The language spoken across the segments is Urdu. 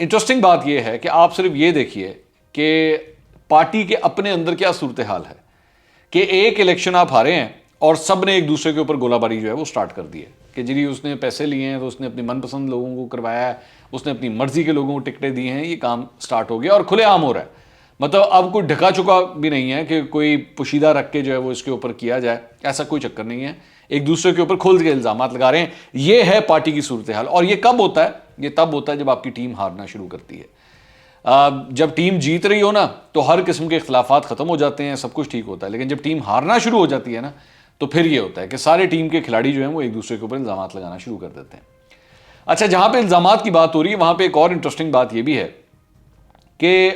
انٹرسٹنگ بات یہ ہے کہ آپ صرف یہ دیکھیے کہ پارٹی کے اپنے اندر کیا صورتحال ہے کہ ایک الیکشن آپ ہارے ہیں اور سب نے ایک دوسرے کے اوپر گولہ باری جو ہے وہ سٹارٹ کر دی ہے کہ جی اس نے پیسے لیے ہیں تو اس نے اپنی من پسند لوگوں کو کروایا ہے, اس نے اپنی مرضی کے لوگوں کو ٹکٹیں دی ہیں, یہ کام سٹارٹ ہو گیا اور کھلے عام ہو رہا ہے. مطلب اب کوئی ڈھکا چکا بھی نہیں ہے کہ کوئی پوشیدہ رکھ کے جو ہے وہ اس کے اوپر کیا جائے, ایسا کوئی چکر نہیں ہے. ایک دوسرے کے اوپر کھل کے الزامات لگا رہے ہیں. یہ ہے پارٹی کی صورتحال. اور یہ کب ہوتا ہے؟ یہ تب ہوتا ہے جب آپ کی ٹیم ہارنا شروع کرتی ہے. جب ٹیم جیت رہی ہو نا تو ہر قسم کے اختلافات ختم ہو جاتے ہیں, سب کچھ ٹھیک ہوتا ہے. لیکن جب ٹیم ہارنا شروع ہو جاتی ہے نا تو پھر یہ ہوتا ہے کہ سارے ٹیم کے کھلاڑی جو ہیں وہ ایک دوسرے کے اوپر الزامات لگانا شروع کر دیتے ہیں. اچھا, جہاں پہ الزامات کی بات ہو رہی ہے وہاں پہ ایک اور انٹرسٹنگ بات یہ بھی ہے کہ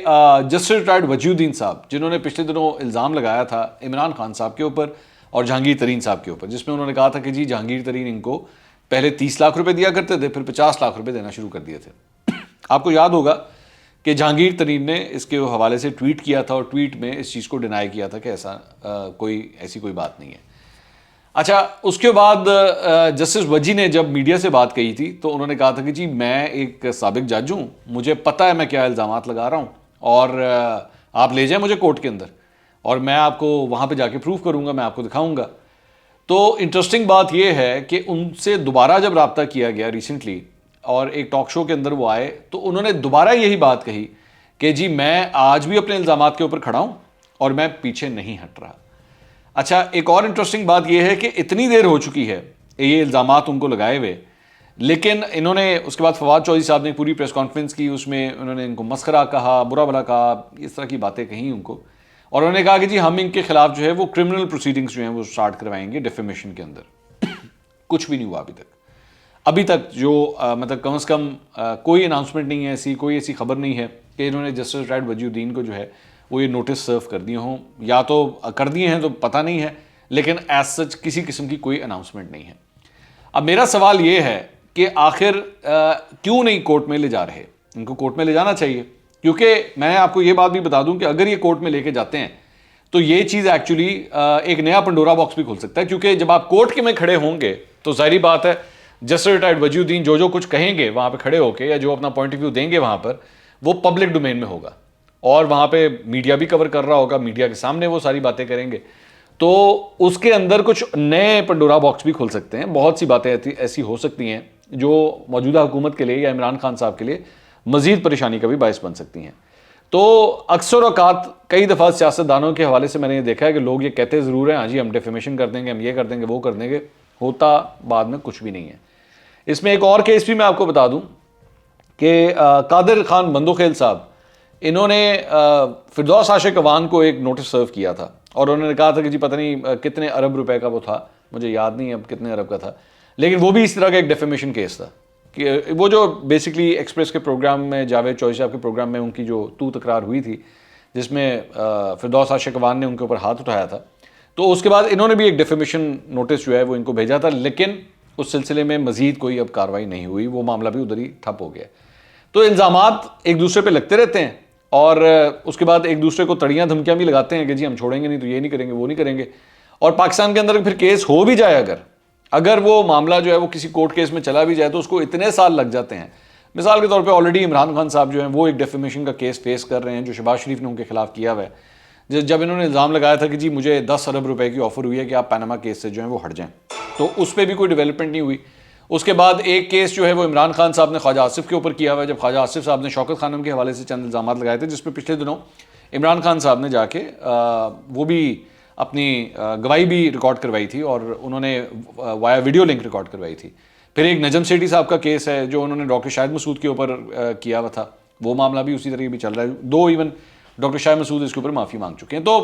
جسٹس ریٹائرڈ وجی الدین صاحب جنہوں نے پچھلے دنوں الزام لگایا تھا عمران خان صاحب کے اوپر اور جہانگیر ترین صاحب کے اوپر, جس میں انہوں نے کہا تھا کہ جی جہانگیر ترین ان کو پہلے 30 لاکھ روپے دیا کرتے تھے, پھر 50 لاکھ روپے دینا شروع کر دیے تھے. آپ کو یاد ہوگا کہ جہانگیر ترین نے اس کے حوالے سے ٹویٹ کیا تھا اور ٹویٹ میں اس چیز کو ڈینائی کیا تھا کہ ایسی کوئی بات نہیں ہے. اچھا, اس کے بعد جسٹس وجی نے جب میڈیا سے بات کہی تھی تو انہوں نے کہا تھا کہ جی میں ایک سابق جج ہوں, مجھے پتہ ہے میں کیا الزامات لگا رہا ہوں اور آپ لے جائیں مجھے کورٹ کے اندر اور میں آپ کو وہاں پہ جا کے پروف کروں گا, میں آپ کو دکھاؤں گا. تو انٹرسٹنگ بات یہ ہے کہ ان سے دوبارہ جب رابطہ کیا گیا ریسنٹلی اور ایک ٹاک شو کے اندر وہ آئے تو انہوں نے دوبارہ یہی بات کہی کہ جی میں آج بھی اپنے الزامات کے اوپر کھڑا ہوں اور میں پیچھے نہیں ہٹ رہا. اچھا, ایک اور انٹرسٹنگ بات یہ ہے کہ اتنی دیر ہو چکی ہے یہ الزامات ان کو لگائے ہوئے, لیکن انہوں نے اس کے بعد فواد چودھری صاحب نے پوری پریس کانفرنس کی, اس میں انہوں نے ان کو مسخرہ کہا, برا بھلا کہا, اس طرح کی باتیں کہیں ان کو, اور انہوں نے کہا کہ جی ہم ان کے خلاف جو ہے وہ کرمنل پروسیڈنگز جو ہیں وہ سٹارٹ کروائیں گے ڈیفیمیشن کے اندر. کچھ بھی نہیں ہوا ابھی تک جو مطلب کم از کم کوئی اناؤنسمنٹ نہیں ہے ایسی, کوئی ایسی خبر نہیں ہے کہ انہوں نے جسٹس ریٹائرڈ وجی الدین کو جو ہے وہ یہ نوٹس سرو کر دیے ہوں, یا تو کر دیے ہیں تو پتہ نہیں ہے, لیکن ایز سچ کسی قسم کی کوئی اناؤنسمنٹ نہیں ہے. اب میرا سوال یہ ہے کہ آخر کیوں نہیں کورٹ میں لے جا رہے؟ ان کو کورٹ میں لے جانا چاہیے, کیونکہ میں آپ کو یہ بات بھی بتا دوں کہ اگر یہ کورٹ میں لے کے جاتے ہیں تو یہ چیز ایکچولی ایک نیا پنڈورا باکس بھی کھول سکتا ہے, کیونکہ جب آپ کورٹ کے میں کھڑے ہوں گے تو ظاہری بات ہے جسٹس ریٹائرڈ وجی الدین جو کچھ کہیں گے وہاں پہ کھڑے ہو کے یا جو اپنا پوائنٹ آف ویو دیں گے وہاں پر وہ پبلک ڈومین میں ہوگا اور وہاں پہ میڈیا بھی کور کر رہا ہوگا, میڈیا کے سامنے وہ ساری باتیں کریں گے, تو اس کے اندر کچھ نئے پنڈورا باکس بھی کھل سکتے ہیں. بہت سی باتیں ایسی ہو سکتی ہیں جو موجودہ حکومت کے لیے یا عمران خان صاحب کے لیے مزید پریشانی کا بھی باعث بن سکتی ہیں. تو اکثر اوقات کئی دفعہ سیاستدانوں کے حوالے سے میں نے یہ دیکھا ہے کہ لوگ یہ کہتے ضرور ہیں ہاں جی ہم ڈیفیمیشن کر دیں گے, ہم یہ کر دیں گے, وہ کر دیں گے, ہوتا بعد میں کچھ بھی نہیں ہے. اس میں ایک اور کیس بھی میں آپ کو بتا دوں کہ قادر خان بندوخیل صاحب, انہوں نے فردوس عاشق اوان کو ایک نوٹس سرو کیا تھا اور انہوں نے کہا تھا کہ جی پتہ نہیں کتنے ارب روپے کا وہ تھا, مجھے یاد نہیں اب کتنے ارب کا تھا, لیکن وہ بھی اس طرح کا ایک ڈیفیمیشن کیس تھا کہ وہ جو بیسکلی ایکسپریس کے پروگرام میں جاوید چوہدری صاحب کے پروگرام میں ان کی جو تکرار ہوئی تھی جس میں فردوس عاشق اوان نے ان کے اوپر ہاتھ اٹھایا تھا, تو اس کے بعد انہوں نے بھی ایک ڈیفیمیشن نوٹس جو ہے وہ ان کو بھیجا تھا, لیکن اس سلسلے میں مزید کوئی اب کارروائی نہیں ہوئی, وہ معاملہ بھی ادھر ہی ٹھپ ہو گیا. تو الزامات ایک دوسرے پہ لگتے رہتے ہیں اور اس کے بعد ایک دوسرے کو تڑیاں دھمکیاں بھی لگاتے ہیں کہ جی ہم چھوڑیں گے نہیں تو یہ نہیں کریں گے, وہ نہیں کریں گے. اور پاکستان کے اندر پھر کیس ہو بھی جائے, اگر وہ معاملہ جو ہے وہ کسی کورٹ کیس میں چلا بھی جائے تو اس کو اتنے سال لگ جاتے ہیں. مثال کے طور پہ آلریڈی عمران خان صاحب جو ہیں وہ ایک ڈیفیمیشن کا کیس فیس کر رہے ہیں جو شہباز شریف نے ان کے خلاف کیا ہوا ہے, جب انہوں نے الزام لگایا تھا کہ جی مجھے 10 ارب روپے کی آفر ہوئی ہے کہ آپ پیناما کیس سے جو ہیں وہ ہٹ جائیں, تو اس پہ بھی کوئی ڈیولپمنٹ نہیں ہوئی. اس کے بعد ایک کیس جو ہے وہ عمران خان صاحب نے خواجہ آصف کے اوپر کیا ہوا ہے, جب خواجہ آصف صاحب نے شوکت خانم کے حوالے سے چند الزامات لگائے تھے, جس پہ پچھلے دنوں عمران خان صاحب نے جا کے وہ بھی اپنی گواہی بھی ریکارڈ کروائی تھی اور انہوں نے وایا ویڈیو لنک ریکارڈ کروائی تھی. پھر ایک نجم سیٹھی صاحب کا کیس ہے جو انہوں نے ڈاکٹر شاہد مسعود کے اوپر کیا ہوا تھا, وہ معاملہ بھی اسی طرح بھی چل رہا ہے. 2 ایون ڈاکٹر شاہد مسعود اس کے اوپر معافی مانگ چکے ہیں. تو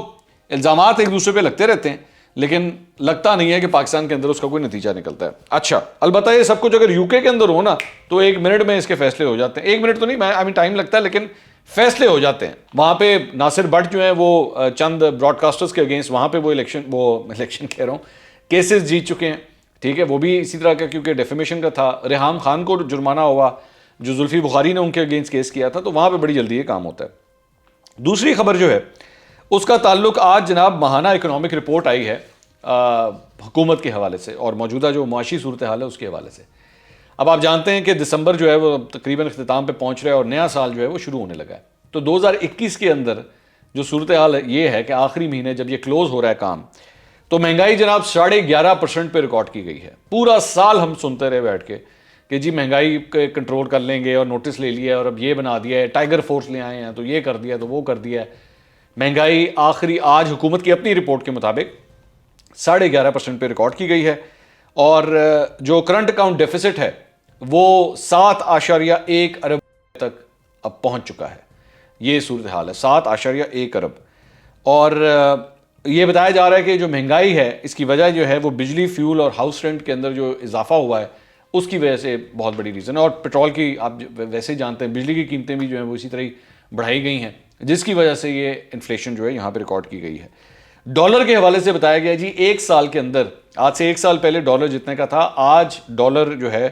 الزامات ایک دوسرے پہ لگتے رہتے ہیں, لیکن لگتا نہیں ہے کہ پاکستان کے اندر اس کا کوئی نتیجہ نکلتا ہے. اچھا, البتہ یہ سب کچھ اگر UK کے اندر ہو نا تو 1 منٹ میں اس کے فیصلے ہو جاتے ہیں. 1 منٹ تو نہیں, ٹائم لگتا ہے, لیکن فیصلے ہو جاتے ہیں. وہاں پہ ناصر بٹ جو ہیں وہ چند براڈ کاسٹرز کے اگینسٹ وہاں پہ وہ الیکشن کہہ رہا ہوں کیسز جیت چکے ہیں, ٹھیک ہے, وہ بھی اسی طرح کا کیونکہ ڈیفیمیشن کا تھا. ریحام خان کو جرمانہ ہوا جو زلفی بخاری نے ان کے اگینسٹ کیس کیا تھا, تو وہاں پہ بڑی جلدی یہ کام ہوتا ہے. دوسری خبر جو ہے اس کا تعلق آج جناب ماہانہ اکنامک رپورٹ آئی ہے حکومت کے حوالے سے اور موجودہ جو معاشی صورتحال ہے اس کے حوالے سے. اب آپ جانتے ہیں کہ دسمبر جو ہے وہ تقریباً اختتام پہ پہنچ رہا ہے اور نیا سال جو ہے وہ شروع ہونے لگا ہے. تو 2021 کے اندر جو صورتحال یہ ہے کہ آخری مہینے جب یہ کلوز ہو رہا ہے کام, تو مہنگائی جناب 11.5% پہ ریکارڈ کی گئی ہے. پورا سال ہم سنتے رہے بیٹھ کے کہ جی مہنگائی کنٹرول کر لیں گے اور نوٹس لے لیا ہے اور اب یہ بنا دیا ہے, ٹائیگر فورس لے آئے ہیں, تو یہ کر دیا تو وہ کر دیا ہے. مہنگائی آخری آج حکومت کی اپنی رپورٹ کے مطابق 11.5% پہ ریکارڈ کی گئی ہے, اور جو کرنٹ اکاؤنٹ ڈیفیسٹ ہے وہ 7.1 ارب تک اب پہنچ چکا ہے. یہ صورتحال ہے, 7.1 ارب. اور یہ بتایا جا رہا ہے کہ جو مہنگائی ہے اس کی وجہ جو ہے وہ بجلی, فیول اور ہاؤس رینٹ کے اندر جو اضافہ ہوا ہے اس کی وجہ سے بہت بڑی ریزن ہے. اور پیٹرول کی آپ ویسے ہی جانتے ہیں, بجلی کی قیمتیں بھی جو ہیں وہ اسی طرح ہی بڑھائی گئی ہیں, جس کی وجہ سے یہ انفلیشن جو ہے یہاں پہ ریکارڈ کی گئی ہے. ڈالر کے حوالے سے بتایا گیا جی ایک سال کے اندر, آج سے ایک سال پہلے ڈالر جتنے کا تھا, آج ڈالر جو ہے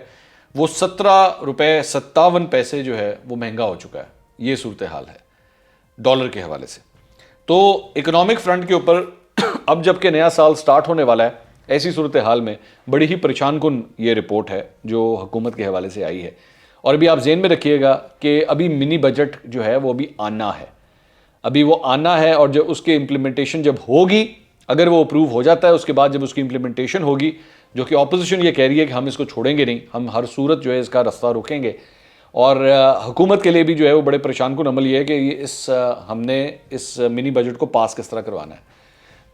وہ 17.57 روپے جو ہے وہ مہنگا ہو چکا ہے. یہ صورتحال ہے ڈالر کے حوالے سے. تو اکنامک فرنٹ کے اوپر اب جب کہ نیا سال سٹارٹ ہونے والا ہے, ایسی صورتحال میں بڑی ہی پریشان کن یہ رپورٹ ہے جو حکومت کے حوالے سے آئی ہے. اور ابھی آپ ذہن میں رکھیے گا کہ ابھی منی بجٹ جو ہے وہ ابھی آنا ہے, ابھی وہ آنا ہے, اور جب اس کے امپلیمنٹیشن جب ہوگی, اگر وہ اپروو ہو جاتا ہے, اس کے بعد جب اس کی امپلیمنٹیشن ہوگی, جو کہ اپوزیشن یہ کہہ رہی ہے کہ ہم اس کو چھوڑیں گے نہیں, ہم ہر صورت جو ہے اس کا راستہ روکیں گے. اور حکومت کے لیے بھی جو ہے وہ بڑے پریشان کن عمل یہ ہے کہ ہم نے اس منی بجٹ کو پاس کس طرح کروانا ہے.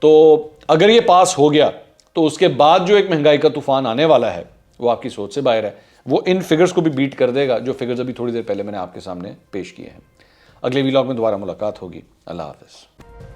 تو اگر یہ پاس ہو گیا تو اس کے بعد جو ایک مہنگائی کا طوفان آنے والا ہے وہ آپ کی سوچ سے باہر ہے. وہ ان فگرز کو بھی بیٹ کر دے گا جو فگرز ابھی تھوڑی دیر پہلے میں نے آپ کے سامنے پیش کیے ہیں. اگلے ویلاگ میں دوبارہ ملاقات ہوگی. اللہ حافظ.